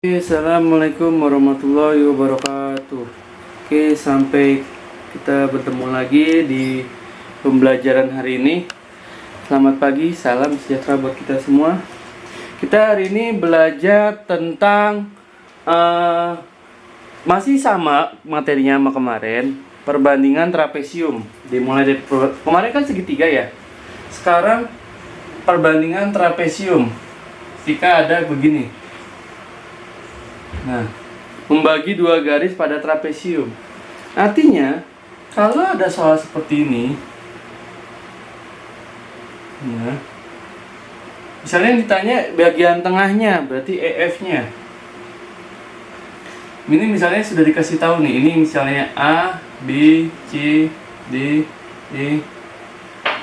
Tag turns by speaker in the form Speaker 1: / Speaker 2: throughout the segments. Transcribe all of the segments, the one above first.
Speaker 1: Assalamualaikum warahmatullahi wabarakatuh. Sampai kita bertemu lagi di pembelajaran hari ini. Selamat pagi, salam sejahtera buat kita semua. Kita hari ini belajar tentang masih sama materinya sama kemarin, perbandingan trapesium. Dimulai dari kemarin kan segitiga ya. Sekarang perbandingan trapesium. Jika ada begini. Nah, membagi dua garis pada trapesium. Artinya, kalau ada soal seperti ini, ya, misalnya ditanya bagian tengahnya, berarti EF-nya. Ini misalnya sudah dikasih tahu nih, ini misalnya A, B, C, D, E,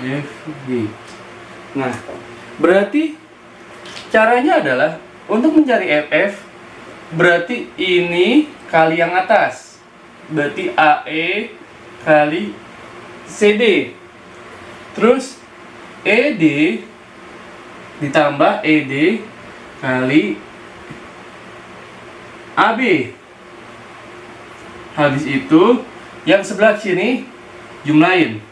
Speaker 1: F, G. Nah, berarti caranya adalah untuk mencari FF, berarti ini kali yang atas, berarti AE kali CD, terus ED ditambah ED kali AB. Habis itu yang sebelah sini jumlahin.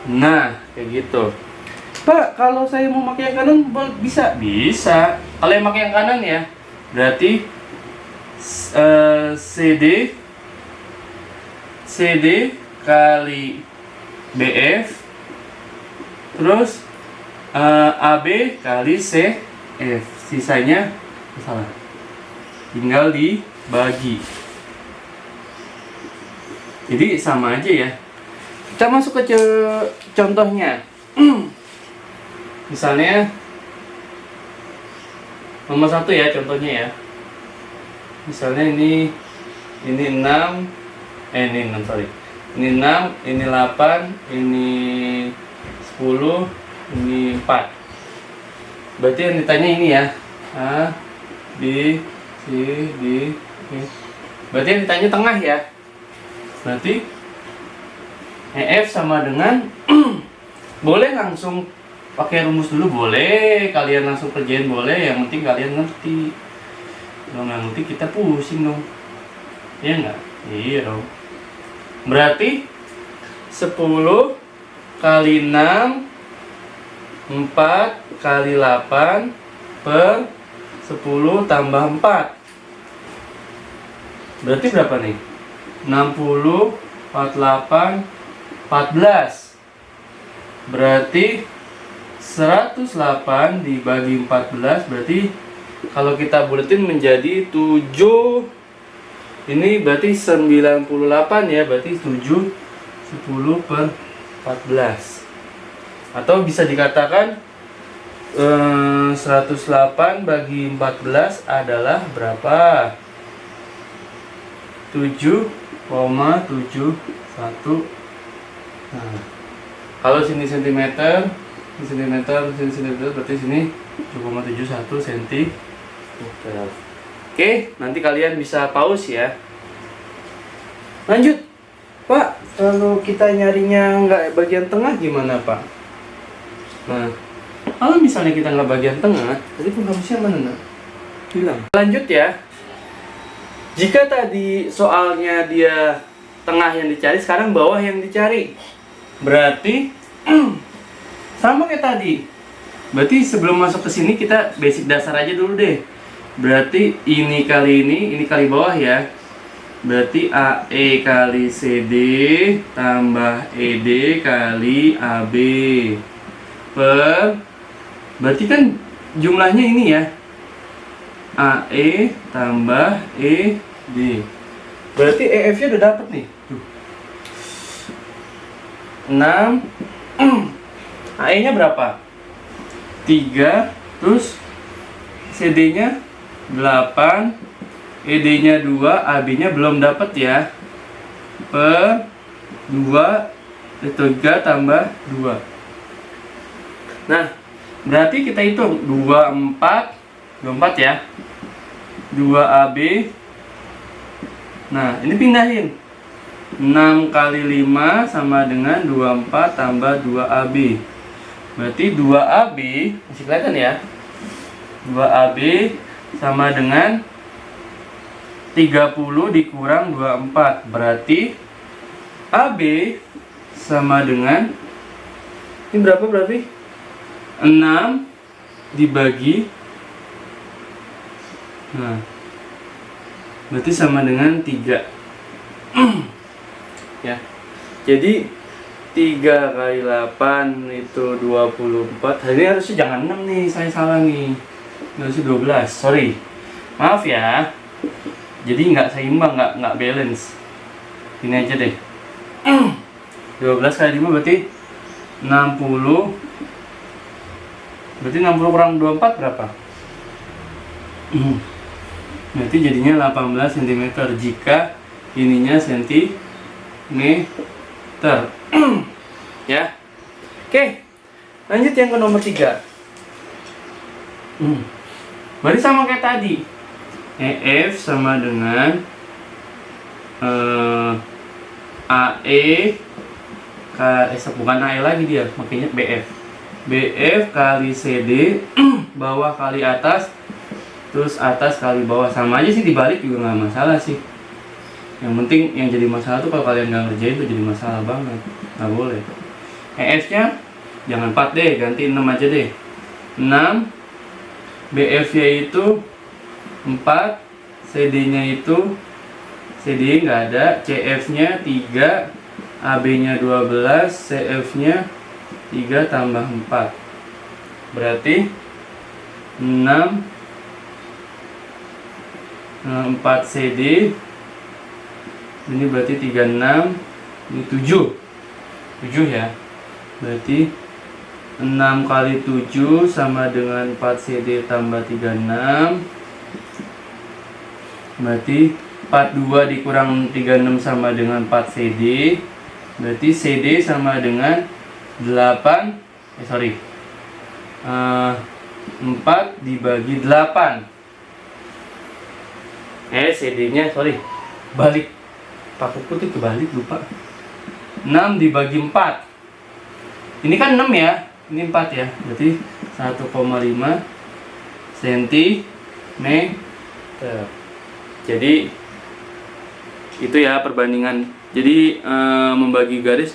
Speaker 1: Nah, kayak gitu. Pak, kalau saya mau pakai yang kanan bisa? Bisa. Kalau yang pakai yang kanan ya, berarti CD kali BF, terus AB kali CF. Sisanya salah. Tinggal dibagi. Jadi sama aja ya. Kita masuk ke contohnya. Misalnya nomor 1 ya, contohnya ya. Misalnya ini 6, ini 6 sorry. Ini 6, ini 8, ini 10, ini 4. Berarti yang ditanya ini ya. A, B, C, D, E. Berarti yang ditanya tengah ya. Berarti EF sama dengan boleh langsung pakai rumus dulu, boleh kalian langsung kerjain, boleh, yang penting kalian ngerti. Kalau nggak ngerti kita pusing dong, ya nggak? Iya dong. Berarti 10 kali 6 4 kali 8 per 10 tambah 4. Berarti berapa nih? 60, 48, 14. Berarti 108 dibagi 14, berarti kalau kita buletin menjadi 7. Ini berarti 98 ya, berarti 7 10 per 14. Atau bisa dikatakan 108 bagi 14 adalah berapa? 7,71. Nah, kalau sini sentimeter, ini sentimeter, berarti sini 7,71 cm. Oke, nanti kalian bisa pause ya. Lanjut, Pak. Kalau kita nyarinya nggak bagian tengah gimana, Pak? Nah, kalau misalnya kita nggak bagian tengah, tadi penghapusnya mana, nak? Hilang. Lanjut ya. Jika tadi soalnya dia tengah yang dicari, sekarang bawah yang dicari. Berarti sama kayak tadi. Berarti sebelum masuk ke sini kita basic dasar aja dulu deh. Berarti ini kali bawah ya. Berarti AE kali CD tambah ED kali AB per, berarti kan jumlahnya ini ya, AE tambah ED. Berarti EF nya udah dapet nih. 6. AE nya berapa? 3. Terus CD nya 8, ED nya 2, AB nya belum dapet ya, per 2, 3 tambah 2. Nah, berarti kita hitung 24 ya, 2AB. Nah, ini pindahin. 6 kali 5 sama dengan 24 tambah 2AB. Berarti 2AB, masih kelihatan ya? 2AB sama dengan 30 dikurang 24. Berarti AB sama dengan, ini berarti 6 dibagi, nah berarti sama dengan 3. Ya, jadi 3 kali 8 itu 24. Hari ini harusnya jangan 6 nih, saya salah nih, harusnya 12, sorry, maaf ya. Jadi nggak seimbang, nggak balance. Ini aja deh. 12 kali 5 berarti 60. Berarti 60 kurang 24 berapa? Berarti jadinya 18 cm jika ininya cm. Ya. Oke. Lanjut yang ke nomor 3. Berarti sama kayak tadi. EF sama dengan AE bukan AE lagi dia, makanya BF. BF kali CD bawah kali atas, terus atas kali bawah. Sama aja sih, dibalik juga nggak masalah sih. Yang penting yang jadi masalah tuh kalau kalian nggak ngerjain tuh jadi masalah banget, nggak boleh. EF nya jangan 4 deh, ganti 6 aja deh. 6 BF nya itu 4, CD nya itu, CD nggak ada, CF nya 3, AB nya 12, CF nya 3 tambah 4 berarti 6 4 CD, ini berarti 36, ini 7 ya, berarti 6 kali 7 sama dengan 4 CD tambah 36, berarti 42 dikurang 36 sama dengan 4 CD, berarti CD sama dengan 4 dibagi 8. CD nya balik, pakuku tuh kebalik, lupa. 6 dibagi 4, ini kan 6 ya, ini 4 ya, berarti 1,5 cm. Jadi itu ya perbandingan. Jadi membagi garis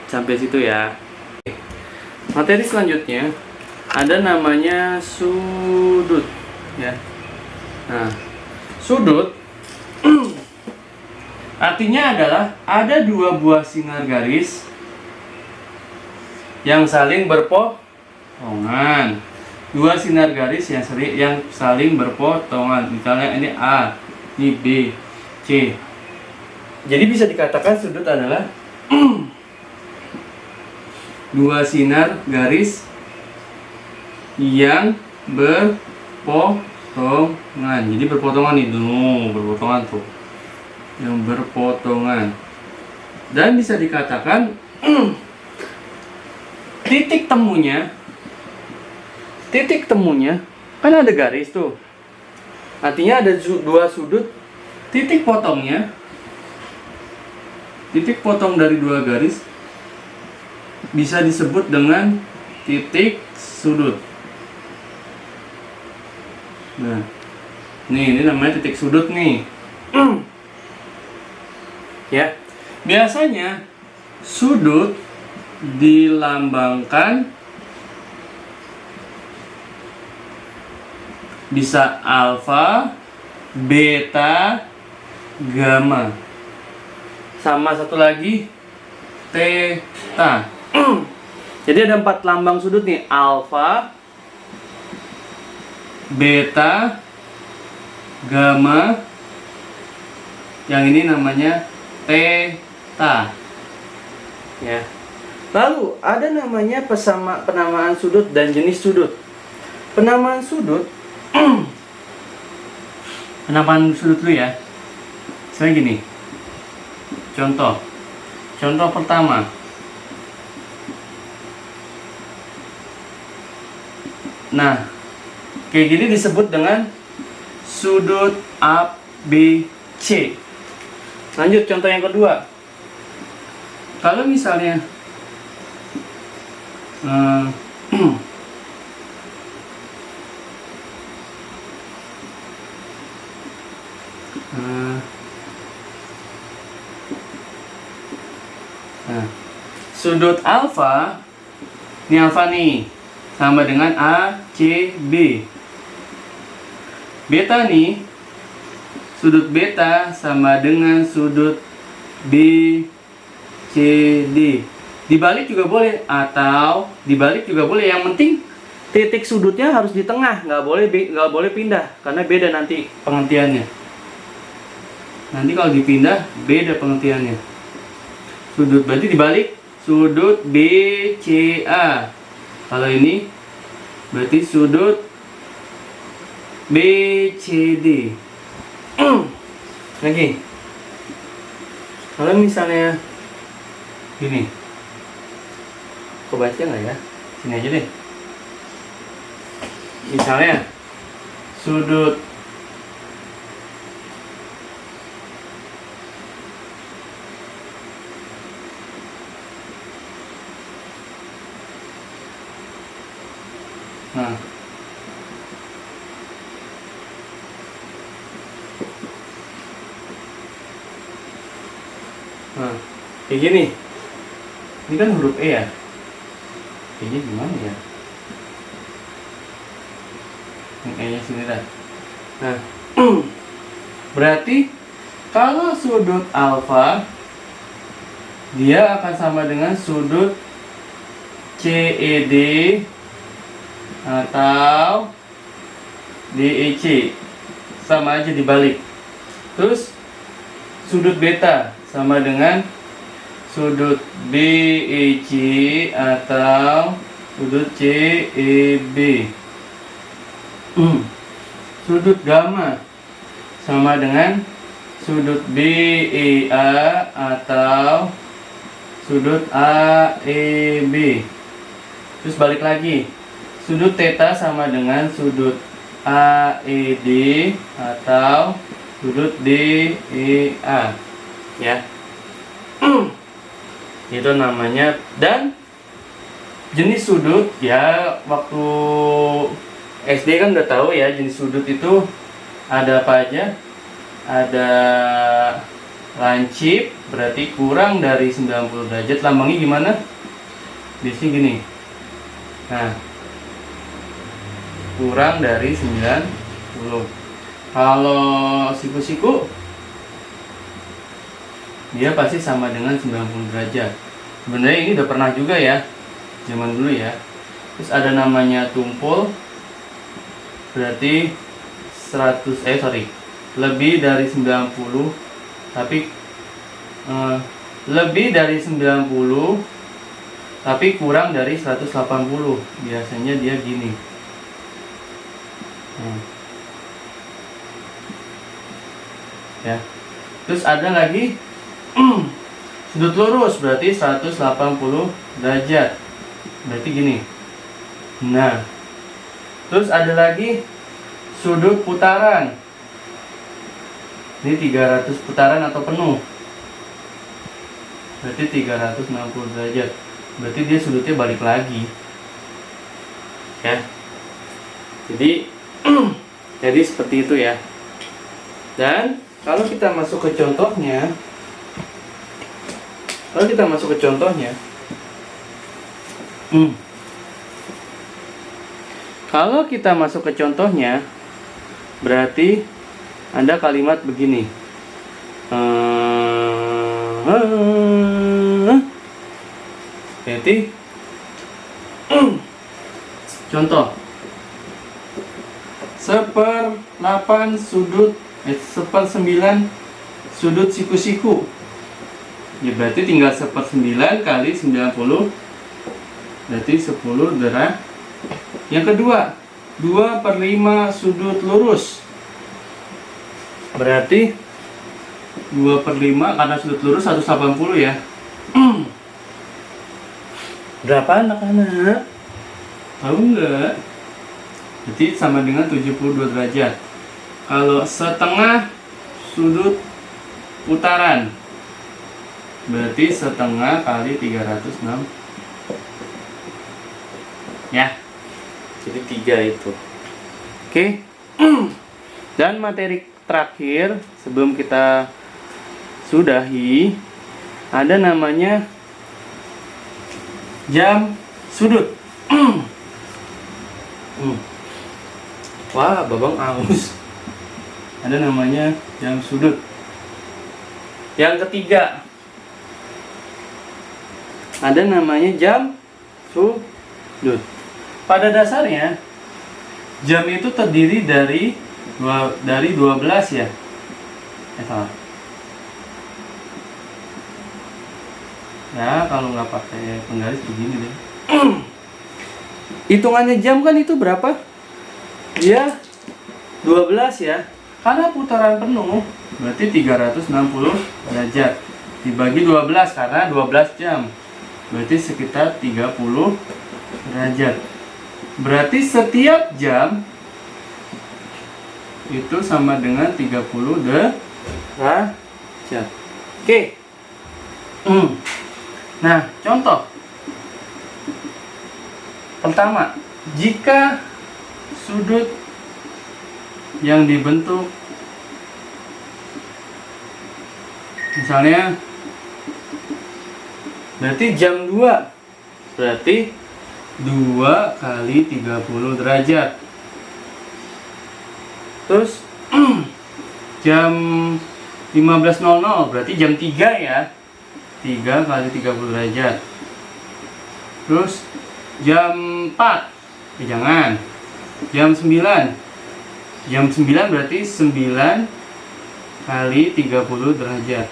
Speaker 1: sampai situ ya. Materi selanjutnya ada namanya sudut ya. Nah, sudut artinya adalah ada dua buah sinar garis yang saling berpotongan. Dua sinar garis yang saling berpotongan. Misalnya ini A, ini B, C. Jadi bisa dikatakan sudut adalah dua sinar garis yang berpotongan. Jadi berpotongan itu, berpotongan tuh, yang berpotongan. Dan bisa dikatakan titik temunya kan ada garis tuh. Artinya ada dua sudut. Titik potong dari dua garis bisa disebut dengan titik sudut. Nah, ini namanya titik sudut nih. Ya, biasanya sudut dilambangkan bisa alfa, beta, gamma. Sama satu lagi theta. Jadi ada 4 lambang sudut nih, alfa, beta, gamma. Yang ini namanya theta. Ya. Lalu ada namanya penamaan sudut dan jenis sudut. Penamaan sudut dulu ya. Misalnya gini. Contoh pertama. Nah, kayak gini disebut dengan sudut ABC. Lanjut contoh yang kedua. Kalau misalnya Nah, sudut alfa, ini alfa nih, sama dengan ACB. Beta nih, sudut beta sama dengan sudut BCD. Dibalik juga boleh, atau dibalik juga boleh. Yang penting titik sudutnya harus di tengah, nggak boleh pindah, karena beda nanti pengertiannya. Nanti kalau dipindah beda pengertiannya. Sudut berarti dibalik, sudut BCA. Kalau ini berarti sudut BCD. Lagi. Kalau misalnya gini, kau baca nggak ya? Sini aja deh. Misalnya sudut nah kayak gini. Ini kan huruf E ya. Kayaknya gimana ya? Yang E nya sini dah. Nah, berarti kalau sudut alfa dia akan sama dengan sudut CED atau DEC, sama aja dibalik. Terus sudut beta sama dengan sudut BEC atau sudut CEB. Sudut gamma sama dengan sudut BEA atau sudut AEB. Terus balik lagi, sudut theta sama dengan sudut AED atau sudut DEA, ya. Itu namanya. Dan jenis sudut ya, waktu SD kan udah tahu ya, jenis sudut itu ada apa aja. Ada lancip, berarti kurang dari 90 derajat. Lambangnya gimana? Di sini gini. Nah, kurang dari 90. Kalau siku-siku dia pasti sama dengan 90 derajat. Sebenarnya ini udah pernah juga ya, zaman dulu ya. Terus ada namanya tumpul, berarti lebih dari 90, tapi lebih dari 90 tapi kurang dari 180. Biasanya dia gini. Ya. Terus ada lagi sudut lurus, berarti 180 derajat. Berarti gini. Nah, terus ada lagi sudut putaran. Ini 300 putaran atau penuh. Berarti 360 derajat. Berarti dia sudutnya balik lagi. Ya. Jadi jadi seperti itu ya. Dan kalau kita masuk ke contohnya, kalau kita masuk ke contohnya, berarti ada kalimat begini. Berarti contoh 1/8 sudut 1/9 sudut siku-siku. Ya berarti tinggal 1/9 kali 90, berarti 10 derajat. Yang kedua, 2/5 sudut lurus. Berarti 2/5 karena sudut lurus 180 ya. Berapa anak-anak? Tahu nggak? Berarti sama dengan 72 derajat. Kalau setengah sudut putaran, berarti setengah kali 306. Ya. Jadi 3 itu. Oke. Dan materi terakhir sebelum kita sudahi, ada namanya jam sudut. Wah, babang aus. Ada namanya jam sudut. Yang ketiga, ada namanya jam sudut. Pada dasarnya, jam itu terdiri dari 12 ya. Salah. Ya, kalau nggak pakai penggaris begini deh. Hitungannya jam kan itu berapa? Ya, 12 ya. Karena putaran penuh berarti 360 derajat. Dibagi 12 karena 12 jam. Berarti sekitar 30 derajat. Berarti setiap jam itu sama dengan 30 derajat. Oke. Nah, contoh pertama, jika sudut yang dibentuk misalnya berarti jam 2, berarti 2 kali 30 derajat. Terus jam 15.00 berarti jam 3 ya, 3 kali 30 derajat. Terus jam 4, jangan, jam 9 berarti 9 kali 30 derajat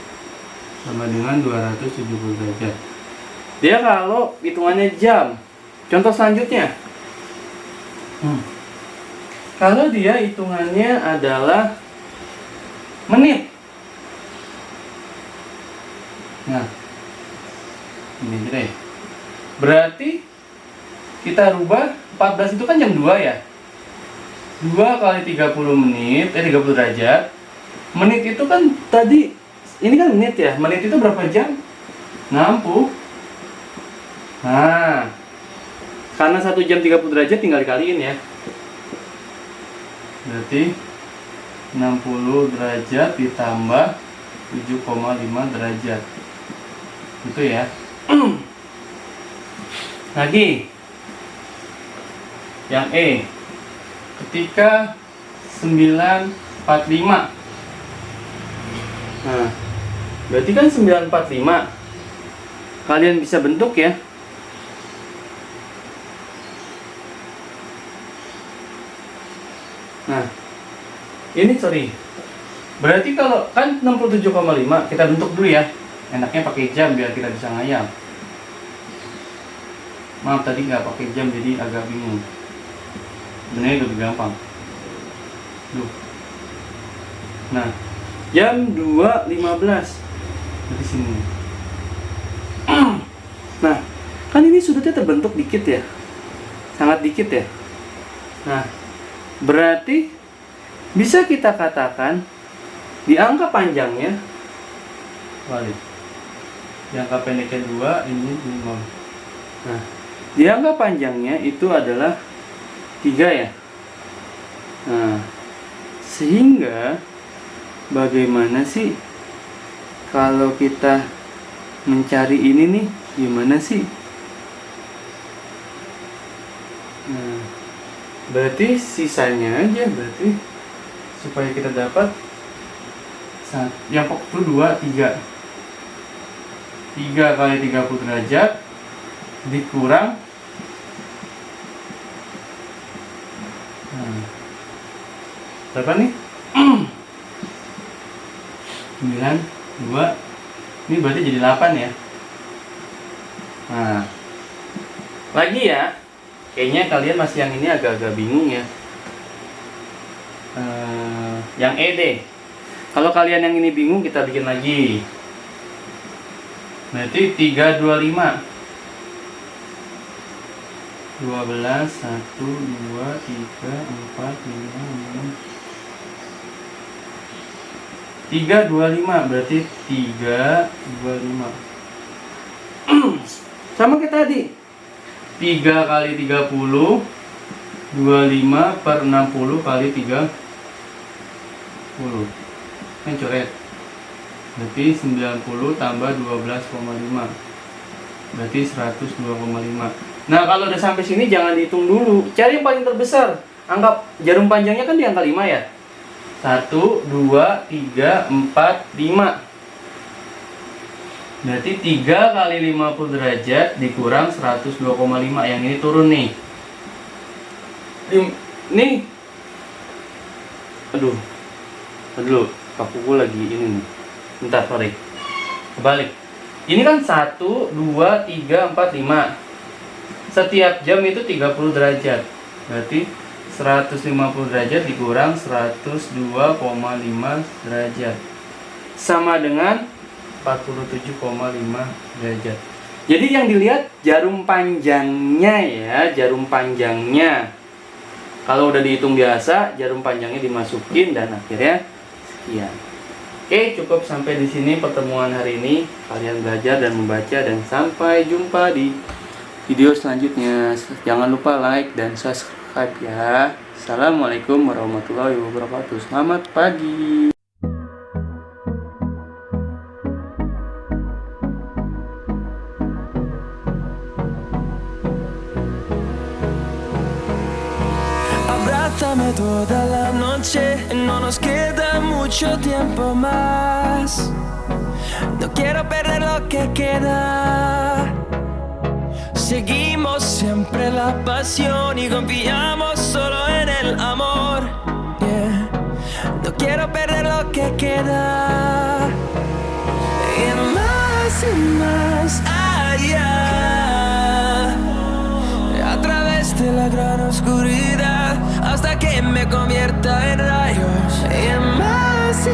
Speaker 1: sama dengan 270 derajat. Dia kalau hitungannya jam. Contoh selanjutnya, kalau dia hitungannya adalah menit. Nah, ini aja deh. Berarti kita rubah 14 itu kan jam 2 ya. 2 kali 30 menit, 30 derajat. Menit itu kan tadi, ini kan menit ya. Menit itu berapa jam? 60. Nah, karena 1 jam 30 derajat tinggal dikaliin ya. Berarti 60 derajat ditambah 7,5 derajat. Itu ya. Lagi yang E, ketika 9.45. Nah, berarti kan 9.45 kalian bisa bentuk ya. Nah, ini sorry. Berarti kalau kan 67,5 kita bentuk dulu ya. Enaknya pakai jam biar kita bisa ngayal. Maaf tadi nggak pakai jam jadi agak bingung. Sebenarnya lebih gampang. Duh. Nah, jam 2.15 di sini. Nah, kan ini sudutnya terbentuk dikit ya. Sangat dikit ya. Nah, berarti bisa kita katakan di angka panjangnya balik. Di angka pendeknya 2, ini 5. Nah, di angka panjangnya itu adalah 3 ya. Nah, sehingga bagaimana sih kalau kita mencari ini nih, gimana sih? Nah, berarti sisanya aja, berarti supaya kita dapat yang pokok itu 2, 3 kali 30 derajat dikurang berapa nih? 9, 2. Ini berarti jadi 8 ya. Nah, lagi ya. Kayaknya kalian masih yang ini agak-agak bingung ya. Yang E deh. Kalau kalian yang ini bingung, kita bikin lagi. Berarti 325. 12, 1, 2, 3, 4, 5, 6. 325 berarti 325. Sama kayak tadi. 3 kali 30, 25 per 60 kali 30. 10. Kan coret. Berarti 90 tambah 12,5. Berarti 102,5. Nah, kalau udah sampai sini jangan dihitung dulu. Cari yang paling terbesar. Anggap jarum panjangnya kan di angka 5 ya. 1, 2, 3, 4, 5. Berarti 3 kali 50 derajat dikurang 102,5. Yang ini turun nih. Nih. Aduh. Kakuku lagi ini nih. Bentar, sorry. Kebalik. Ini kan 1, 2, 3, 4, 5. Setiap jam itu 30 derajat. Berarti 150 derajat dikurang 102,5 derajat. Sama dengan 47,5 derajat. Jadi yang dilihat jarum panjangnya ya, jarum panjangnya. Kalau udah dihitung biasa, jarum panjangnya dimasukin dan akhirnya sekian. Oke, cukup sampai di sini pertemuan hari ini. Kalian belajar dan membaca dan sampai jumpa di video selanjutnya. Jangan lupa like dan subscribe ya. Assalamualaikum warahmatullahi wabarakatuh. Selamat pagi.
Speaker 2: Abrázame toda la noche, no nos queda mucho tiempo más. No quiero perder lo que queda. Seguimos siempre la pasión y confiamos solo en el amor. Yeah. No quiero perder lo que queda. Y más allá. A través de la gran oscuridad hasta que me convierta en rayos. Y más